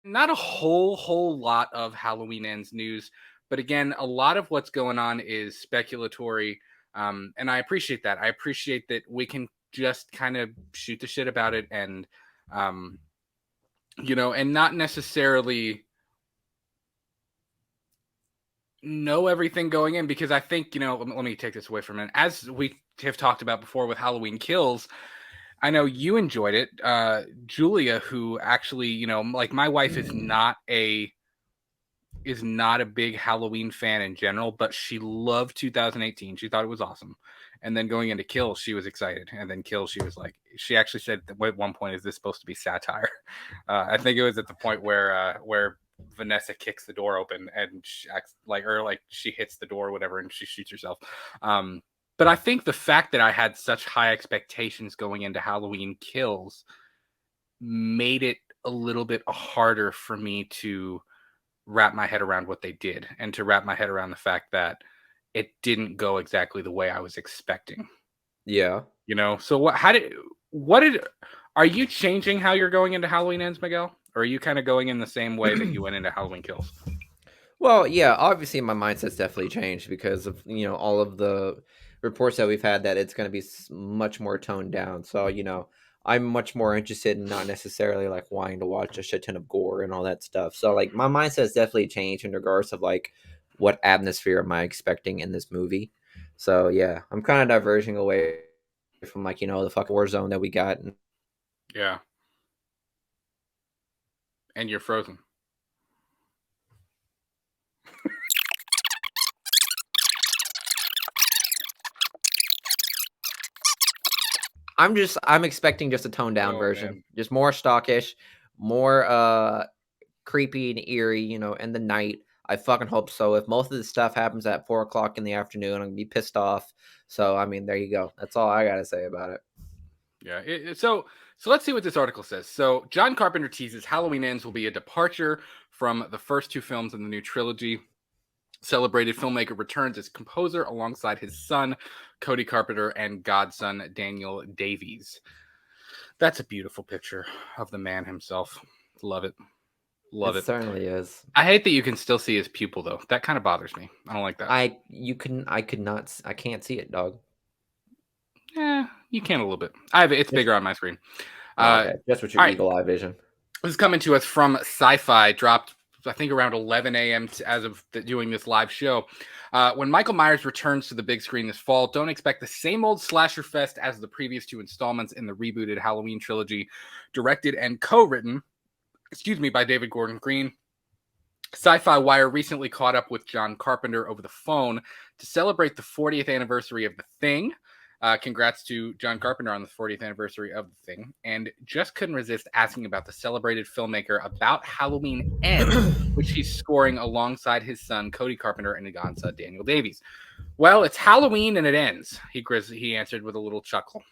Not a whole lot of Halloween Ends news, but again, a lot of what's going on is speculatory, and I appreciate that. I appreciate that we can just kind of shoot the shit about it, and um, and not necessarily know everything going in, because I think, let me take this away from it. As we have talked about before with Halloween Kills, I know you enjoyed it. Julia, who actually, like my wife is not a big Halloween fan in general, but she loved 2018. She thought it was awesome. And then going into Kill, she was excited. And then Kill, she was like, she actually said at one point, "Is this supposed to be satire?" I think it was at the point where Vanessa kicks the door open and she acts like she hits the door or whatever, and she shoots herself. But I think the fact that I had such high expectations going into Halloween Kills made it a little bit harder for me to wrap my head around what they did, and to wrap my head around the fact that it didn't go exactly the way I was expecting. Yeah. So are you changing how you're going into Halloween Ends, Miguel? Or are you kind of going in the same way that you went into Halloween Kills? Well, yeah, obviously my mindset's definitely changed because of, all of the reports that we've had that it's going to be much more toned down. So, I'm much more interested in not necessarily like wanting to watch a shit ton of gore and all that stuff. So, like, my mindset's definitely changed in regards of like what atmosphere am I expecting in this movie. So, yeah, I'm kind of diverging away from like, the fucking war zone that we got. Yeah. And you're frozen. I'm expecting just a toned down Oh version, man. just more stockish, more creepy and eerie, in the night. I fucking hope so. If most of this stuff happens at 4 o'clock in the afternoon, I'm gonna be pissed off. So I mean, there you go. That's all I gotta say about it. Yeah. So let's see what this article says. So John Carpenter teases Halloween Ends will be a departure from the first two films in the new trilogy. Celebrated filmmaker returns as composer alongside his son, Cody Carpenter, and godson, Daniel Davies. That's a beautiful picture of the man himself. Love it. It Love it. certainly is. I hate that you can still see his pupil, though. That kind of bothers me. I don't like that. I can't see it, dog. You can a little bit. I have it. It's Just bigger on my screen. Uh, okay, just with your all right. eagle eye vision. This is coming to us from Sci-Fi. Dropped, I think, around 11 a.m. As of doing this live show. When Michael Myers returns to the big screen this fall, don't expect the same old slasher fest as the previous two installments in the rebooted Halloween trilogy, directed and co-written, by David Gordon Green. Sci-Fi Wire recently caught up with John Carpenter over the phone to celebrate the 40th anniversary of The Thing. Congrats to John Carpenter on the 40th anniversary of The Thing. And just couldn't resist asking about the celebrated filmmaker about Halloween Ends, which he's scoring alongside his son, Cody Carpenter, and godson, Daniel Davies. Well, it's Halloween and it ends, he answered with a little chuckle.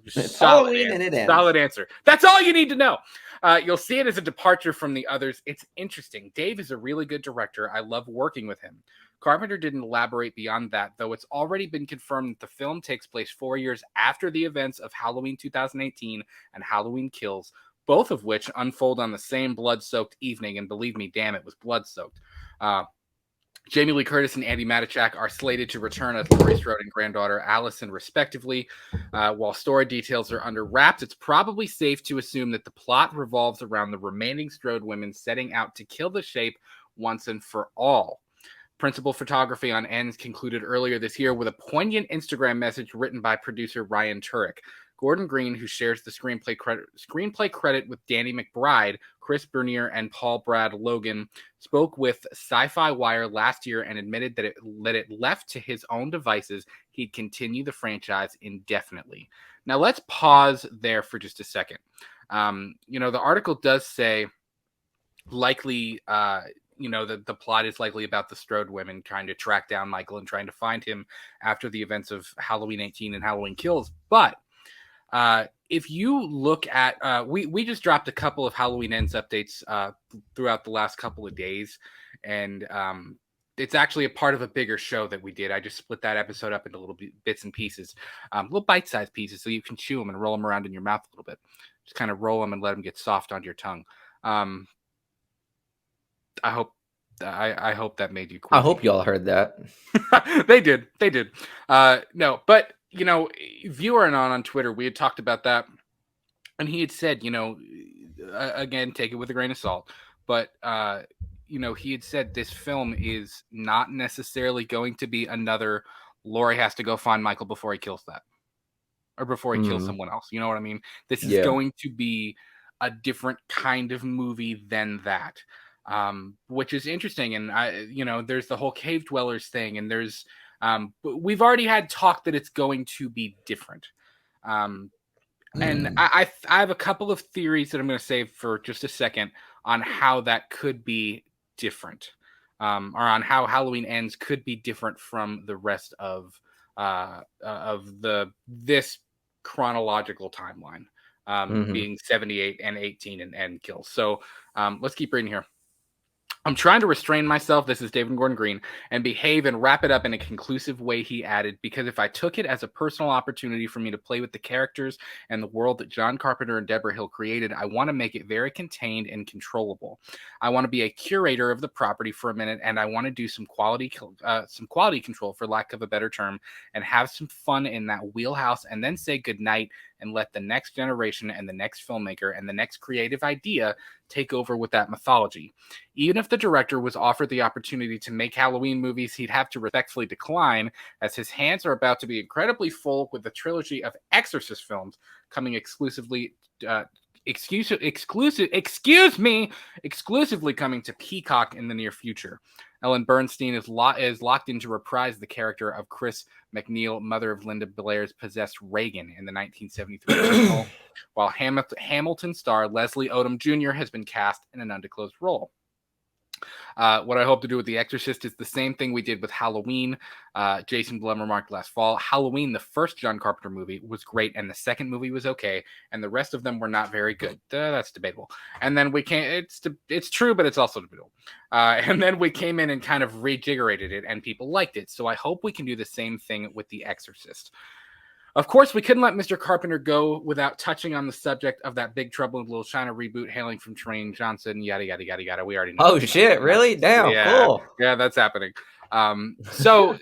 It's Halloween and it ends. Solid answer. That's all you need to know. You'll see it as a departure from the others. It's interesting. Dave is a really good director. I love working with him. Carpenter didn't elaborate beyond that, though it's already been confirmed that the film takes place 4 years after the events of Halloween 2018 and Halloween Kills, both of which unfold on the same blood-soaked evening. And believe me, damn, it was blood-soaked. Jamie Lee Curtis and Andy Matichak are slated to return as Laurie Strode and granddaughter Allison, respectively. While story details are under wraps, it's probably safe to assume that the plot revolves around the remaining Strode women setting out to kill the Shape once and for all. Principal photography on Ends concluded earlier this year with a poignant Instagram message written by producer Ryan Turek. Gordon Green, who shares the screenplay credit with Danny McBride, Chris Bernier, and Paul Brad Logan, spoke with Sci-Fi Wire last year and admitted that it left to his own devices, he'd continue the franchise indefinitely. Now let's pause there for just a second. The article does say likely the plot is likely about the Strode women trying to track down Michael and trying to find him after the events of Halloween 18 and Halloween Kills. But if you look at, we just dropped a couple of Halloween Ends updates throughout the last couple of days, and it's actually a part of a bigger show that we did. I just split that episode up into little bits and pieces, little bite-sized pieces, so you can chew them and roll them around in your mouth a little bit. Just kind of roll them and let them get soft on your tongue. I hope that made you I queasy. hope y'all heard that. They did. No, but Viewer and on Twitter, we had talked about that, and he had said, again, take it with a grain of salt, but he had said this film is not necessarily going to be another Laurie has to go find Michael before he kills that, or before he kills someone else. You know what I mean? This is going to be a different kind of movie than that, which is interesting. And there's the whole cave dwellers thing, and there's we've already had talk that it's going to be different. And I have a couple of theories that I'm going to save for just a second on how that could be different, or on how Halloween Ends could be different from the rest of this chronological timeline, being 78 and 18 and kills. So let's keep reading here. I'm trying to restrain myself, this is David Gordon Green, and behave and wrap it up in a conclusive way, he added, because if I took it as a personal opportunity for me to play with the characters and the world that John Carpenter and Deborah Hill created, I want to make it very contained and controllable. I want to be a curator of the property for a minute, and I want to do some quality control, for lack of a better term, and have some fun in that wheelhouse, and then say goodnight and let the next generation and the next filmmaker and the next creative idea take over with that mythology. Even if the director was offered the opportunity to make Halloween movies, he'd have to respectfully decline, as his hands are about to be incredibly full with the trilogy of Exorcist films coming exclusively coming to Peacock in the near future. Ellen Bernstein is locked in to reprise the character of Chris McNeil, mother of Linda Blair's possessed Reagan in the 1973 original, while Hamilton star Leslie Odom Jr. has been cast in an undisclosed role. What I hope to do with The Exorcist is the same thing we did with Halloween. Jason Blum remarked last fall, Halloween, the first John Carpenter movie, was great, and the second movie was okay, and the rest of them were not very good. That's debatable. And then it's true, but it's also debatable. And then we came in and kind of rejiggerated it, and people liked it. So I hope we can do the same thing with The Exorcist. Of course, we couldn't let Mr. Carpenter go without touching on the subject of that Big Trouble in Little China reboot hailing from Dwayne Johnson, yada, yada, yada, yada. We already know. Oh, shit, really? Damn, cool. Yeah, that's happening. So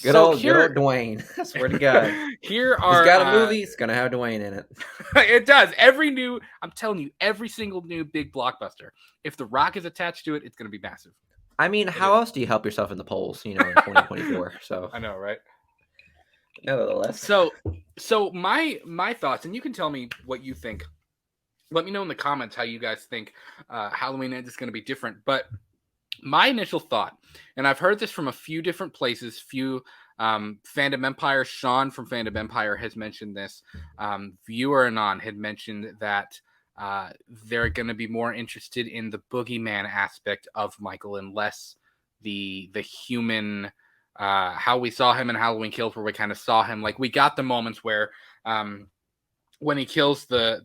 good old Dwayne. I swear to God. He's got a movie, it's going to have Dwayne in it. It does. I'm telling you, every single new big blockbuster, if The Rock is attached to it, it's going to be massive. I mean, how else do you help yourself in the polls, in 2024? So I know, right? Nevertheless. So my thoughts, and you can tell me what you think. Let me know in the comments how you guys think Halloween Ends is going to be different. But my initial thought, and I've heard this from a few different places, Fandom Empire, Sean from Fandom Empire has mentioned this. Viewer Anon had mentioned that they're going to be more interested in the boogeyman aspect of Michael and less the human. How we saw him in Halloween Kills, where we kind of saw him, like, we got the moments where when he kills the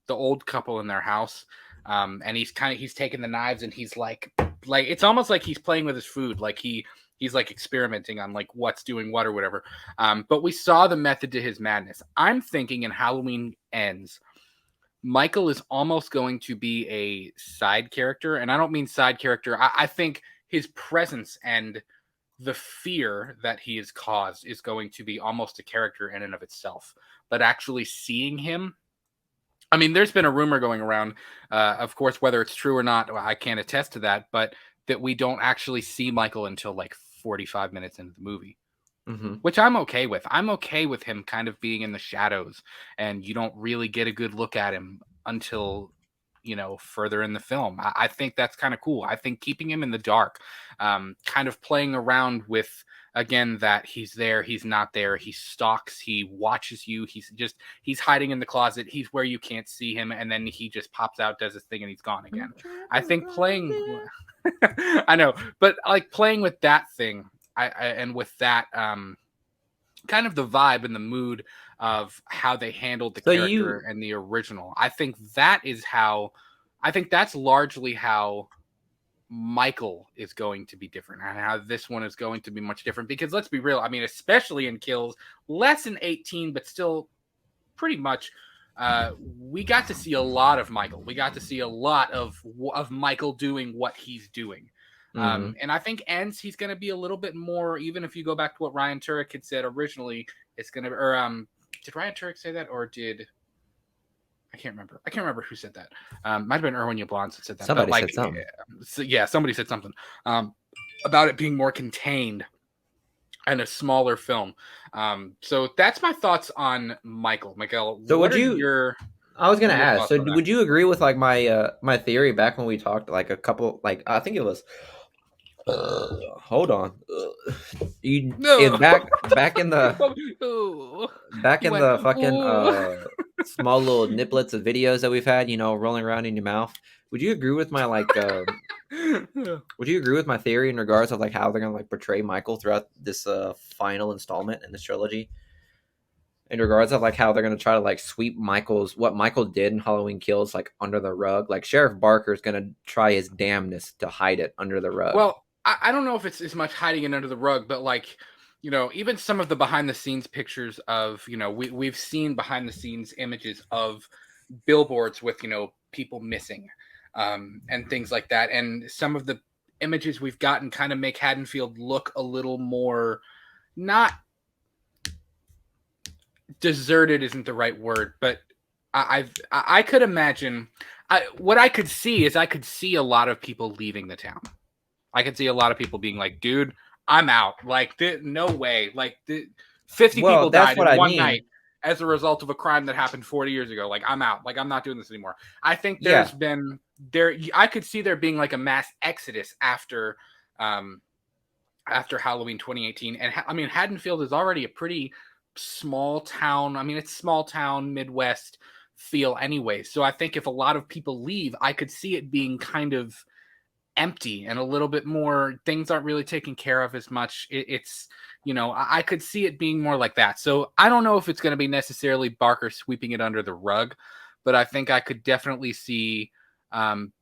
old couple in their house, and he's taking the knives and he's like it's almost like he's playing with his food, like he's like experimenting on like what's doing what or whatever. But we saw the method to his madness. I'm thinking in Halloween Ends, Michael is almost going to be a side character, and I don't mean side character. I think his presence and the fear that he has caused is going to be almost a character in and of itself. But actually seeing him, I mean, there's been a rumor going around, of course, whether it's true or not, I can't attest to that, but that we don't actually see Michael until like 45 minutes into the movie, which I'm okay with. I'm okay with him kind of being in the shadows, and you don't really get a good look at him until further in the film. I think that's kind of cool. I think keeping him in the dark, kind of playing around with, again, that he's there, he's not there, he stalks, he watches you, he's hiding in the closet, he's where you can't see him, and then he just pops out, does his thing, and he's gone again. I think playing I know, but like playing with that thing, and with that kind of the vibe and the mood of how they handled the character and the original. I think that's largely how Michael is going to be different, and how this one is going to be much different, because let's be real, I mean, especially in Kills, less than 18, but still pretty much we got to see a lot of Michael. We got to see a lot of Michael doing what he's doing. Hmm. And I think ends he's going to be a little bit more. Even if you go back to what Ryan Turek had said originally, it's going to. Or did Ryan Turek say that, or did I can't remember. I can't remember who said that. Might have been Erwin Yablans that said that. But Somebody like, said something. yeah, somebody said something about it being more contained and a smaller film. So that's my thoughts on Michael. Miguel, So what would are you? your I was gonna ask. thoughts So on that? would you agree with like my theory back when we talked like a couple like I think it was. Hold on. You No. in back in the Ooh. back He in went, the fucking ooh. small little niblets of videos that we've had, rolling around in your mouth. Would you agree with my like? Would you agree with my theory in regards of like how they're gonna like portray Michael throughout this final installment in this trilogy? In regards of like how they're gonna try to like sweep what Michael did in Halloween Kills like under the rug. Like Sheriff Barker is gonna try his damnness to hide it under the rug. Well, I don't know if it's as much hiding it under the rug, but like, even some of the behind the scenes pictures of, we've seen behind the scenes images of billboards with, people missing and things like that. And some of the images we've gotten kind of make Haddonfield look a little more not deserted isn't the right word, but I could imagine what I could see is I could see a lot of people leaving the town. I could see a lot of people being like, dude, I'm out. Like, no way. Like, 50 Well, people that's died what in I one mean. night as a result of a crime that happened 40 years ago. Like, I'm out. Like, I'm not doing this anymore. I think Yeah. I could see there being like a mass exodus um, after Halloween 2018. And I mean, Haddonfield is already a pretty small town. I mean, it's small town, Midwest feel anyway. So I think if a lot of people leave, I could see it being kind of empty and a little bit more things aren't really taken care of as much. It's I could see it being more like that. So I don't know if it's going to be necessarily Barker sweeping it under the rug, but I think I could definitely see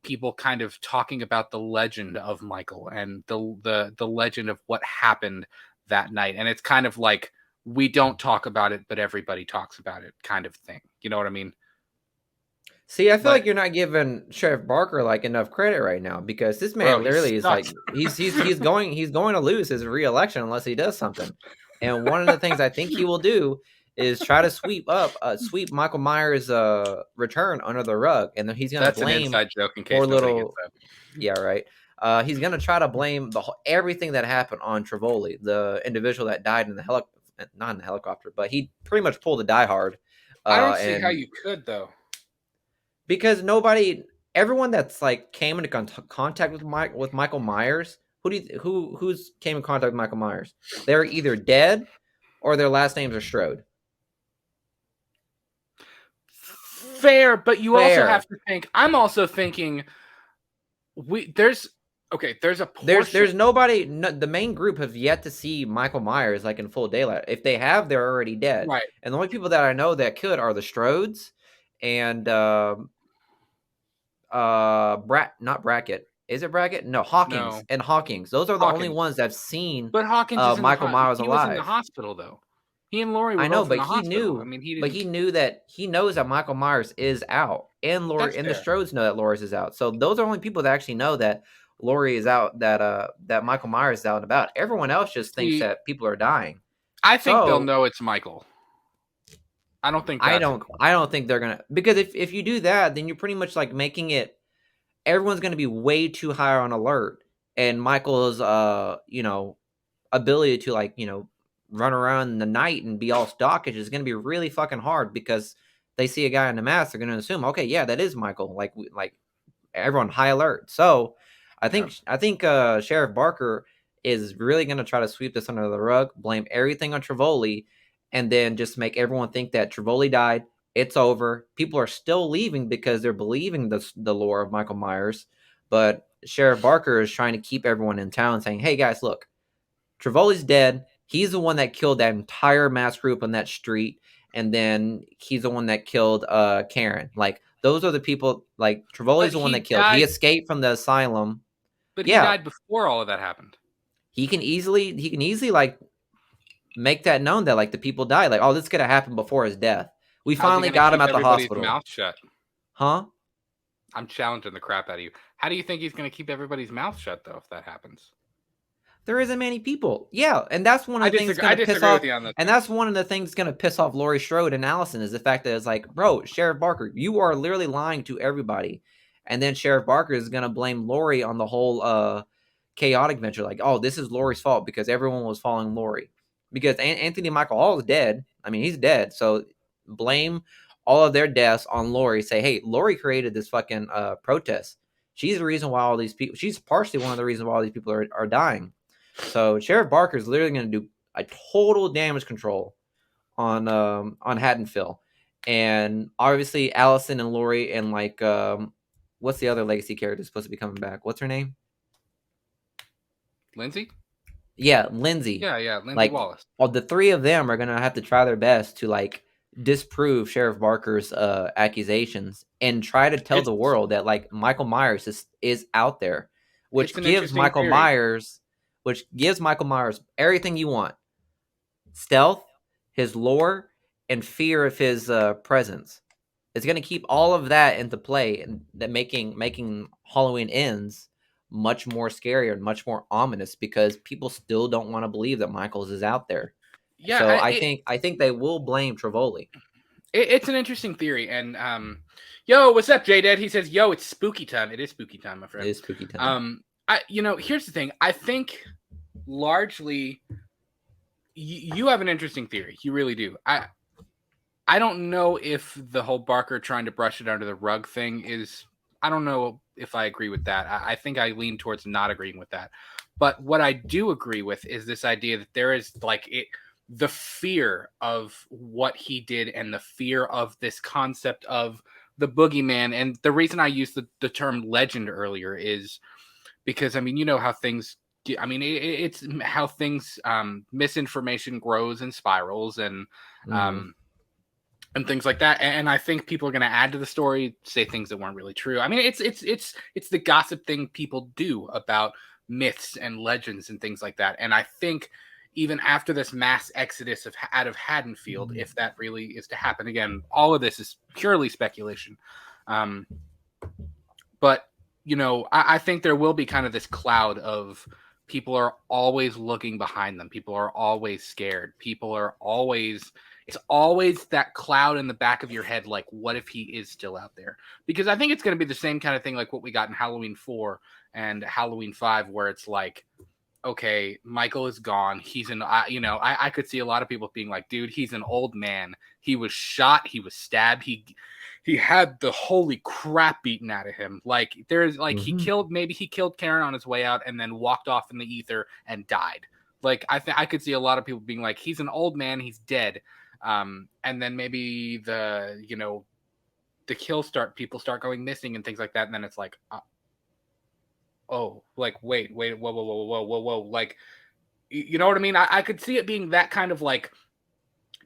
people kind of talking about the legend of Michael and the legend of what happened that night. And it's kind of like we don't talk about it, but everybody talks about it kind of thing. You know what I mean? See, I feel But like you're not giving Sheriff Barker like enough credit right now because this bro, man he literally is like sucks. he's going to lose his reelection unless he does something. And one of the things I think he will do is try to sweep Michael Myers' return under the rug, and then he's gonna That's an blame inside joke in poor case nobody gets little yeah right. He's gonna try to blame everything that happened on Trivoli, the individual that died in the not in the helicopter, but he pretty much pulled a Die Hard, I don't see how and you could though. because everyone that's like came into contact with Michael Myers, who's came in contact with Michael Myers, they're either dead or their last names are Strode. Fair, but you also have Fair. to think. I'm also thinking there's there's a portion. There's nobody. No, the main group have yet to see Michael Myers like in full daylight. If they have, they're already dead. Right. And the only people that I know that could are the Strodes and not Brackett. Is it Brackett? No, No, Hawkins and Hawkins. Those are the only Hawkins. ones that have seen But Hawkins is in the Michael Myers he was in the alive. hospital though. He and Laurie I were know, both in but the hospital. I mean, he knew that he knows that Michael Myers is out, and Laurie that's and the fair. Strodes know that Laura's is out. So those are only people that actually know that Laurie is out, that Michael Myers is out and about. Everyone else just thinks See, that people are dying. I think they'll So know it's Michael. I don't think that's a clue. I don't think they're gonna, because if you do that, then you're pretty much like making it everyone's gonna be way too high on alert, and Michael's ability to like run around in the night and be all stockish is going to be really fucking hard because they see a guy in the mask, they're going to assume, okay, yeah, that is Michael. Like everyone high alert. So Yeah. I think Sheriff Barker is really going to try to sweep this under the rug, blame everything on Trivoli, and then just make everyone think that Trivoli died. It's over. People are still leaving because they're believing the lore of Michael Myers, but Sheriff Barker is trying to keep everyone in town, saying, "Hey guys, look, Trivoli's dead. He's the one that killed that entire mass group on that street, and then he's the one that killed Karen. Like those are the people. Like But Trivoli's the one that he killed. He died. escaped from the asylum. But he Yeah, died before all of that happened. he can easily like make that known that like the people died. Like, oh, this could have happened before his death, We How's he finally gonna got him keep at the everybody's hospital. mouth shut? Huh? I'm challenging the crap out of you. How do you think he's gonna keep everybody's mouth shut though if that happens? There isn't many people. Yeah, and that's one I of the things disagree. going I to piss disagree with off. you on this And one. that's one of the things going to piss off Laurie Strode and Allison is the fact that it's like, bro, Sheriff Barker, you are literally lying to everybody. And then Sheriff Barker is going to blame Laurie on the whole chaotic venture. Like, oh, this is Laurie's fault because everyone was following Laurie. Because Anthony Michael Hall is dead. I mean, he's dead. So blame all of their deaths on Laurie. Say, hey, Laurie created this fucking protest. She's the reason why all these people. She's partially one of the reasons why all these people are dying. So Sheriff Barker is literally going to do a total damage control on Haddonfield, and obviously Allison and Laurie and like what's the other legacy character supposed to be coming back? What's her name? Lindsay? Yeah, Lindsay. Yeah, Lindsay Like, Wallace. well, the three of them are going to have to try their best to like disprove Sheriff Barker's accusations and try to tell It's the world that like Michael Myers is out there, it's an interesting theory. which gives Michael Myers everything you want: stealth, his lore, and fear of his presence. It's going to keep all of that into play, and that making Halloween Ends much more scary and much more ominous because people still don't want to believe that Michaels is out there. Yeah, So I think they will blame Trivoli. it's an interesting theory. And yo, what's up, J Dad? He says, yo, it's spooky time. It is spooky time, my friend. It is spooky time. Here's the thing. I think largely you have an interesting theory. You really do. I don't know if the whole Barker trying to brush it under the rug thing is. I don't know if I agree with that. I think I lean towards not agreeing with that. But what I do agree with is this idea that there is the fear of what he did and the fear of this concept of the boogeyman. And the reason I used the term legend earlier is because, I mean, you know how things. I mean, it's how things misinformation grows and spirals and things like that. And I think people are going to add to the story, say things that weren't really true. I mean, it's the gossip thing people do about myths and legends and things like that. And I think even after this mass exodus out of Haddonfield, if that really is to happen again, all of this is purely speculation. But you know, I think there will be kind of this cloud of people are always looking behind them. People are always scared. It's always that cloud in the back of your head, like, what if he is still out there? Because I think it's going to be the same kind of thing like what we got in Halloween 4 and Halloween 5, where it's like, okay, Michael is gone. I could see a lot of people being like, dude, he's an old man. He was shot. He was stabbed. He had the holy crap beaten out of him. Like, there's like, he killed Karen on his way out and then walked off in the ether and died. Like, I could see a lot of people being like, he's an old man. He's dead. And then maybe the people start going missing and things like that. And then it's like, oh, like, wait, whoa. Like, you know what I mean? I could see it being that kind of like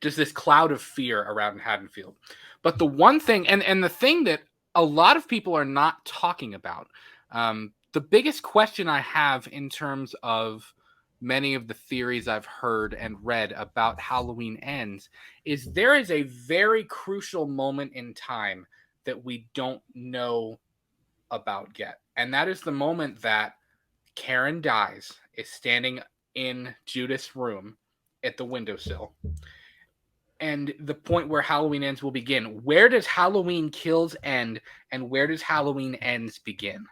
just this cloud of fear around Haddonfield. But the one thing, and the thing that a lot of people are not talking about, the biggest question I have in terms of many of the theories I've heard and read about Halloween Ends is there is a very crucial moment in time that we don't know about yet. And that is the moment that Karen dies, is standing in Judith's room at the windowsill. And the point where Halloween Ends will begin. Where does Halloween Kills end and where does Halloween Ends begin?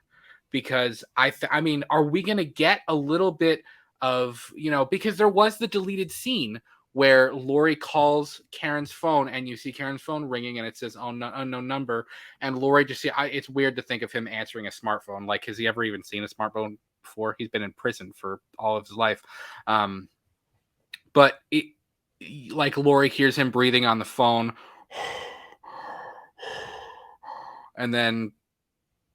Because I mean, are we going to get a little bit of, because there was the deleted scene where Laurie calls Karen's phone and you see Karen's phone ringing and it says unknown number. And Laurie it's weird to think of him answering a smartphone. Like, has he ever even seen a smartphone before? He's been in prison for all of his life. But like, Laurie hears him breathing on the phone. And then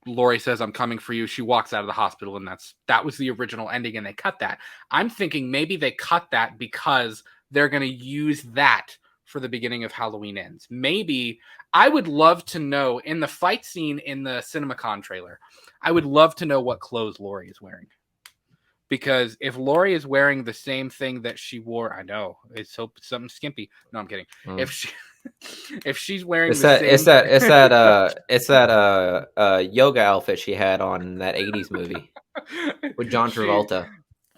Laurie says, I'm coming for you. She walks out of the hospital, and that was the original ending, and they cut that. I'm thinking maybe they cut that because they're going to use that for the beginning of Halloween Ends. Maybe I would love to know in the fight scene in the CinemaCon trailer, I would love to know what clothes Laurie is wearing. Because if Laurie is wearing the same thing that she wore, I know it's something skimpy. No, I'm kidding. If she if she's wearing It's the that same, it's that yoga outfit she had on in that 80s movie with John Travolta.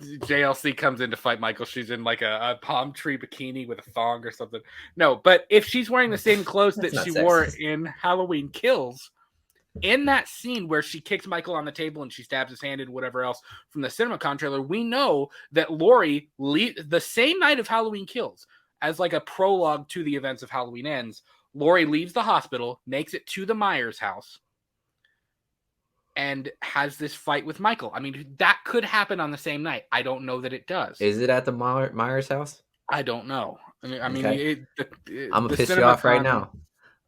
JLC comes in to fight Michael. She's in like a palm tree bikini with a thong or something. No, but if she's wearing the same clothes that she wore in Halloween Kills, in that scene where she kicks Michael on the table and she stabs his hand and whatever else from the CinemaCon trailer, we know that Laurie, the same night of Halloween Kills, as like a prologue to the events of Halloween Ends, Laurie leaves the hospital, makes it to the Myers house, and has this fight with Michael. I mean, that could happen on the same night. I don't know that it does. Is it at the Myers house? I don't know. I mean, okay. I'm gonna piss you off right now.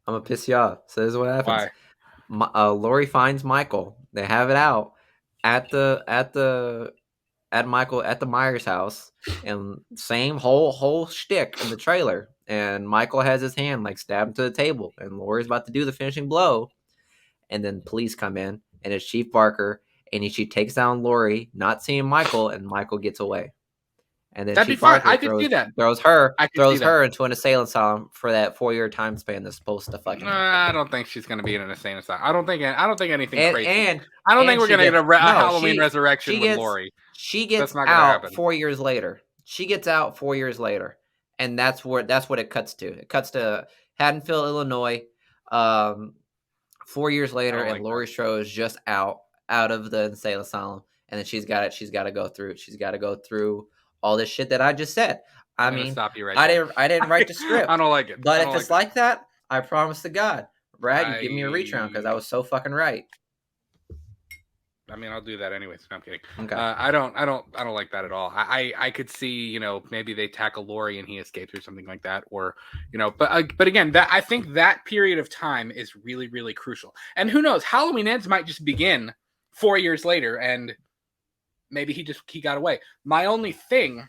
I'm gonna piss you off. So this is what happens. Why? Laurie finds Michael. They have it out at Michael at the Myers house, and same whole shtick in the trailer. And Michael has his hand like stabbed to the table, and Laurie's about to do the finishing blow, and then police come in, and it's Chief Barker, and she takes down Laurie, not seeing Michael, and Michael gets away. And then That'd Chief be fine. Barker I could see that. throws her that. into an insane asylum for that 4-year time span that's supposed to fucking happen. I don't think she's going to be in an insane asylum. I don't think anything crazy. And I don't think we're going to get a Halloween resurrection with Laurie. She gets out 4 years later. She gets out 4 years later, and that's what it cuts to. It cuts to Haddonfield, Illinois. 4 years later, and Laurie Strode is just out of the insane asylum, and then she's got to go through all this shit that I just said. I mean, I didn't write the script. I don't like it. But if it's like that, I promise to God, Brad, you give me a reach round because I was so fucking right. I mean, I'll do that anyways. No, I'm kidding. Okay. I don't like that at all. I could see, maybe they tackle Laurie and he escapes or something like that, or, but again, that I think that period of time is really, really crucial. And who knows, Halloween Ends might just begin 4 years later, and maybe he got away. My only thing,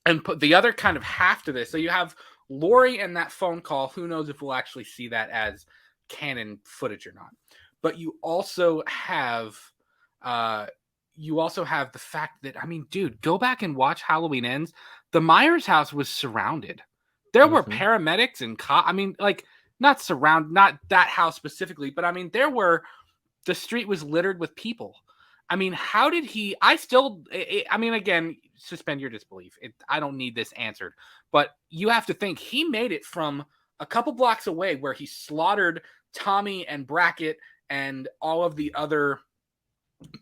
and put the other kind of half to this, so you have Laurie and that phone call. Who knows if we'll actually see that as canon footage or not? But you also have the fact that, I mean, dude, go back and watch Halloween Ends. The Myers house was surrounded. There were paramedics and I mean, like, not that house specifically, but I mean, the street was littered with people. I mean, how did he? I mean, again, suspend your disbelief. I don't need this answered, but you have to think he made it from a couple blocks away where he slaughtered Tommy and Brackett and all of the other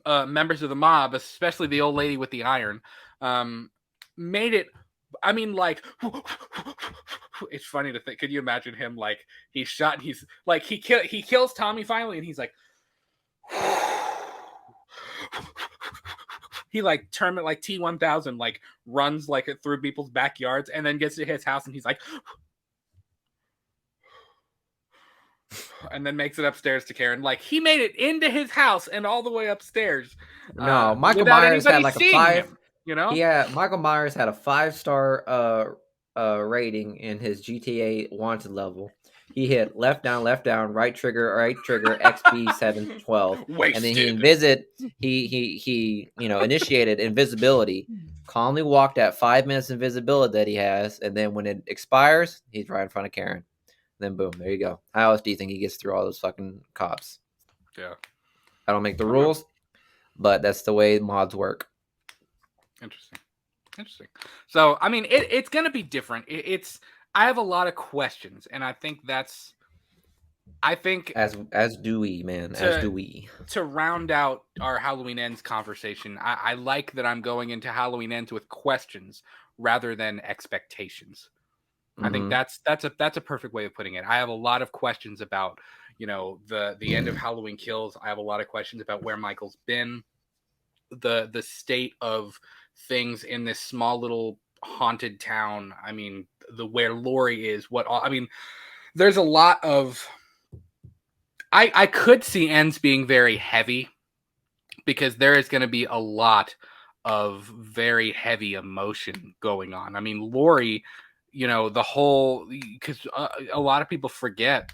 members of the mob, especially the old lady with the iron. Made it. I mean, like, it's funny to think. Could you imagine him, like, he's shot and he's like, he kills Tommy finally, and he's like, he like term it like T-1000, like runs like through people's backyards, and then gets to his house and he's like, and then makes it upstairs to Karen. Like, he made it into his house and all the way upstairs. No, Michael Myers had like a 5. Him, Michael Myers had a 5-star rating in his GTA wanted level. He hit left down, right trigger, XP 712, and then he initiated invisibility. Calmly walked at 5 minutes invisibility that he has, and then when it expires, he's right in front of Karen. Then boom, there you go. How else do you think he gets through all those fucking cops? Yeah, I don't make the rules, but that's the way mods work. Interesting. So, I mean, it's gonna be different. I have a lot of questions, and I think as do we, man. As do we. To round out our Halloween Ends conversation, I like that I'm going into Halloween Ends with questions rather than expectations. Mm-hmm. I think that's a perfect way of putting it. I have a lot of questions about, the end of Halloween Kills. I have a lot of questions about where Michael's been, the state of things in this small little haunted town. I mean, where Laurie is, there's a lot of, I could see Ends being very heavy, because there is going to be a lot of very heavy emotion going on. I mean, Laurie, the whole, because a lot of people forget,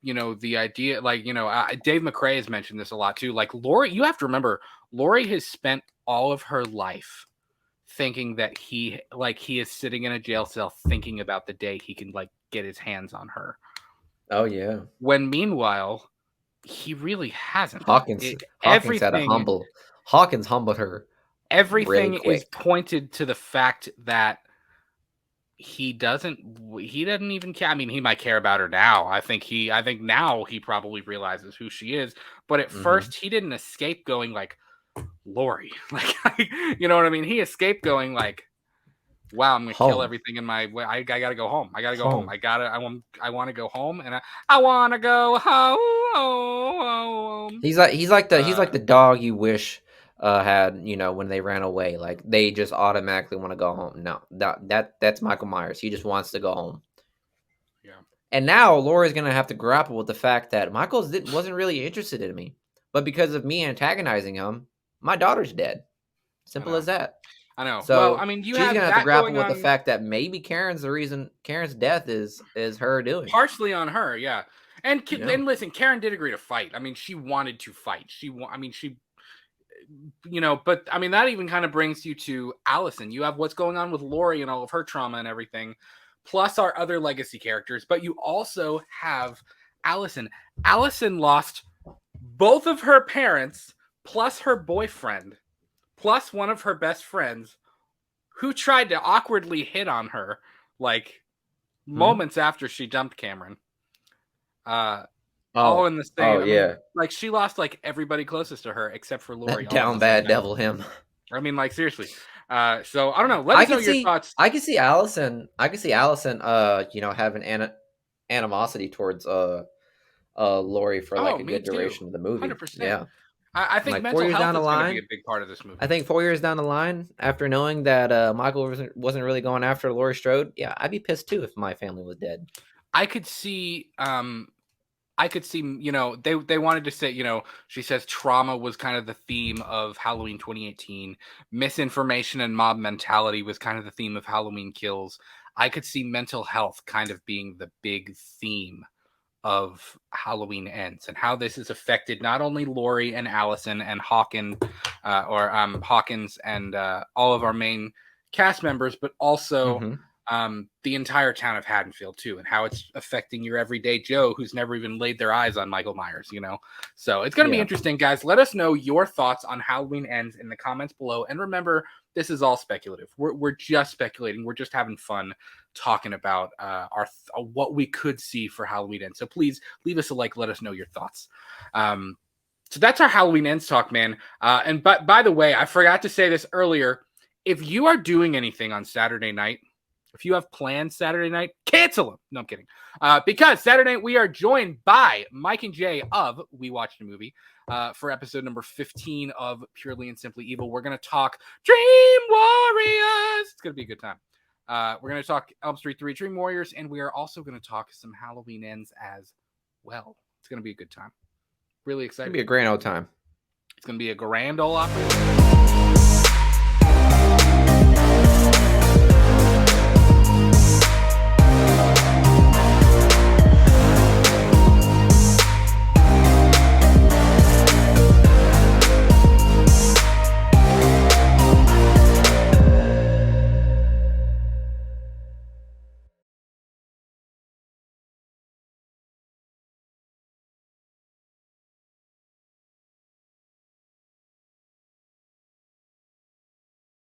the idea, like, Dave McRae has mentioned this a lot too. Like Laurie, you have to remember, Laurie has spent all of her life thinking that he is sitting in a jail cell thinking about the day he can like get his hands on her. Oh yeah. When meanwhile, he really hasn't. Hawkins Hawkins humbled her really Everything is quick. pointed to the fact that he doesn't even care. I mean, he might care about her now. I think now he probably realizes who she is. But at first he didn't escape going like, Laurie. Like, you know what I mean? He escaped going like, wow, I'm gonna kill everything in my way. I gotta go home. I gotta go home. I want to go home, and I want to go home. He's like the dog you wish had, when they ran away. Like they just automatically want to go home. No, that's Michael Myers. He just wants to go home. Yeah. And now Laura's gonna have to grapple with the fact that Michael wasn't really interested in me, but because of me antagonizing him, my daughter's dead. Simple as that. I know. So well, I mean, she's gonna have to grapple with the fact that maybe Karen's the reason Karen's death is her doing. Partially on her, yeah. And listen, Karen did agree to fight. I mean, she wanted to fight. But I mean, that even kind of brings you to Allison. You have what's going on with Laurie and all of her trauma and everything, plus our other legacy characters. But you also have Allison. Allison lost both of her parents, plus her boyfriend, plus one of her best friends, who tried to awkwardly hit on her, like moments after she dumped Cameron. All in the same. Yeah. Like she lost like everybody closest to her except for Laurie. That down bad devil him. I mean, like seriously. So I don't know. Let us know your thoughts. I can see Allison. Having animosity towards Laurie for like a good duration of the movie. 100%. Yeah. I think mental health is going to be a big part of this movie. I think 4 years down the line, after knowing that Michael wasn't really going after Laurie Strode, yeah, I'd be pissed too if my family was dead. I could see, they wanted to say, she says trauma was kind of the theme of Halloween 2018. Misinformation and mob mentality was kind of the theme of Halloween Kills. I could see mental health kind of being the big theme of Halloween Ends and how this has affected not only Laurie and Allison and Hawkins and all of our main cast members, but also the entire town of Haddonfield too, and how it's affecting your everyday Joe who's never even laid their eyes on Michael Myers, So it's going to be interesting, guys. Let us know your thoughts on Halloween Ends in the comments below. And remember, this is all speculative. We're just speculating. We're just having fun talking about what we could see for Halloween Ends. So please leave us a like. Let us know your thoughts. So that's our Halloween Ends talk, man. And by the way, I forgot to say this earlier. If you are doing anything on Saturday night, if you have plans Saturday night, cancel them. No, I'm kidding. Because Saturday night we are joined by Mike and Jay of We Watched a Movie for episode number 15 of Purely and Simply Evil. We're going to talk Dream Warriors. It's going to be a good time. We're going to talk Elm Street 3 Dream Warriors, and we are also going to talk some Halloween Ends as well. It's going to be a good time. Really excited. It's going to be a grand old time. It's going to be a grand old operation.